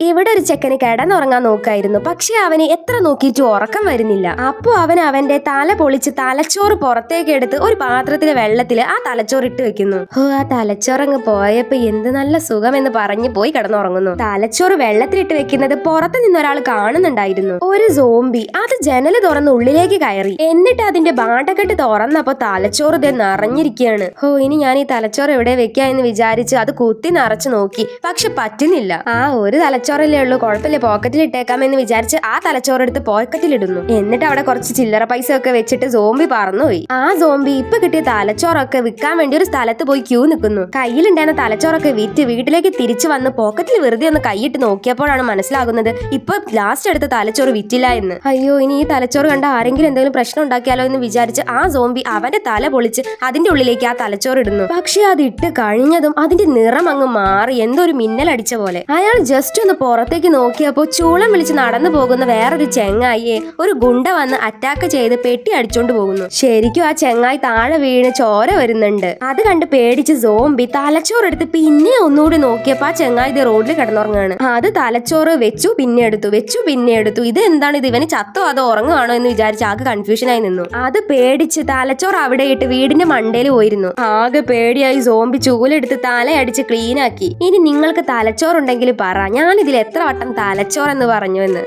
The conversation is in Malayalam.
ഇവിടെ ഒരു ചെക്കന് കിടന്നുറങ്ങാൻ നോക്കായിരുന്നു. പക്ഷെ അവന് എത്ര നോക്കിയിട്ട് ഉറക്കം വരുന്നില്ല. അപ്പൊ അവൻ അവന്റെ തല പൊളിച്ച് തലച്ചോറ് പുറത്തേക്ക് എടുത്ത് ഒരു പാത്രത്തിലെ വെള്ളത്തില് ആ തലച്ചോറ് ഇട്ട് വെക്കുന്നു. ആ തലച്ചോറങ്ങ് പോയപ്പോ എന്ത് നല്ല സുഖം എന്ന് പറഞ്ഞു പോയി കിടന്നുറങ്ങുന്നു. തലച്ചോറ് വെള്ളത്തിലിട്ട് വെക്കുന്നത് പുറത്ത് നിന്നൊരാൾ കാണുന്നുണ്ടായിരുന്നു. ഒരു സോംബി അത് ജനല് തുറന്ന് ഉള്ളിലേക്ക് കയറി. എന്നിട്ട് അതിന്റെ ബാണ്ടക്കെട്ട് തുറന്നപ്പോ തലച്ചോറ് ദേ നിറഞ്ഞിരിക്കുകയാണ്. ഇനി ഞാൻ ഈ തലച്ചോറ് എവിടെ വെക്കാ എന്ന് വിചാരിച്ച് അത് കുത്തി നിറച്ചു നോക്കി. പക്ഷെ പറ്റുന്നില്ല. ഒരു തലച്ചോറല്ലേ ഉള്ളൂ, കുഴപ്പമില്ല, പോക്കറ്റിൽ ഇട്ടേക്കാമെന്ന് വിചാരിച്ച് ആ തലച്ചോറെടുത്ത് പോക്കറ്റിലിടുന്നു. എന്നിട്ട് അവിടെ കുറച്ച് ചില്ലറ പൈസ ഒക്കെ വെച്ചിട്ട് സോംബി പറന്നുപോയി. ആ സോംബി ഇപ്പൊ കിട്ടിയ തലച്ചോറൊക്കെ വിൽക്കാൻ വേണ്ടി ഒരു സ്ഥലത്ത് പോയി ക്യൂ നിൽക്കുന്നു. കയ്യിലുണ്ടായിരുന്ന തലച്ചോറൊക്കെ വിറ്റ് വീട്ടിലേക്ക് തിരിച്ചു വന്ന് പോക്കറ്റിൽ വെറുതെ ഒന്ന് കൈയിട്ട് നോക്കിയപ്പോഴാണ് മനസ്സിലാകുന്നത് ഇപ്പൊ ലാസ്റ്റ് എടുത്ത തലച്ചോറ് വിറ്റില്ല എന്ന്. അയ്യോ, ഇനി ഈ തലച്ചോറ് കണ്ട ആരെങ്കിലും എന്തെങ്കിലും പ്രശ്നം ഉണ്ടാക്കിയാലോ എന്ന് വിചാരിച്ച് ആ സോംബി അവന്റെ തല പൊളിച്ച് അതിന്റെ ഉള്ളിലേക്ക് ആ തലച്ചോറ് ഇടുന്നു. പക്ഷെ അത് ഇട്ട് കഴിഞ്ഞതും അതിന്റെ നിറം അങ്ങ് മാറി, എന്തോ ഒരു മിന്നലടിച്ച പോലെ. അയാൾ ജസ്റ്റ് ഒന്ന് പുറത്തേക്ക് നോക്കിയപ്പോ ചൂളം വിളിച്ച് നടന്നു പോകുന്ന വേറൊരു ചെങ്ങായിയെ ഒരു ഗുണ്ട വന്ന് അറ്റാക്ക് ചെയ്ത് പെട്ടി അടിച്ചോണ്ട് പോകുന്നു. ശരിക്കും ആ ചെങ്ങായി താഴെ വീണ് ചോര വരുന്നുണ്ട്. അത് കണ്ട് പേടിച്ച് സോംബി തലച്ചോറെടുത്ത് പിന്നെ ഒന്നുകൂടി നോക്കിയപ്പോ ആ ചെങ്ങായി ഇത് റോഡിൽ കിടന്നുറങ്ങാണ്. അത് തലച്ചോറ് വെച്ചു പിന്നെ എടുത്തു. ഇത് എന്താണ്, ഇത് ഇവന് ചത്തോ അതോ ഉറങ്ങുവാണോ എന്ന് വിചാരിച്ച് ആകെ കൺഫ്യൂഷനായി നിന്നു. അത് പേടിച്ച് തലച്ചോറ് അവിടെ ഇട്ട് വീടിന്റെ മണ്ടയിൽ പോയിരുന്നു. ആകെ പേടിയായി സോംബി ചൂലെടുത്ത് തലയടിച്ച് ക്ലീൻ ആക്കി. ഇനി നിങ്ങൾക്ക് തലച്ചോറുണ്ടെങ്കിൽ പറ, ഞാൻ ഇതിൽ എത്ര വട്ടം തലച്ചോറെന്ന് പറഞ്ഞു എന്ന്.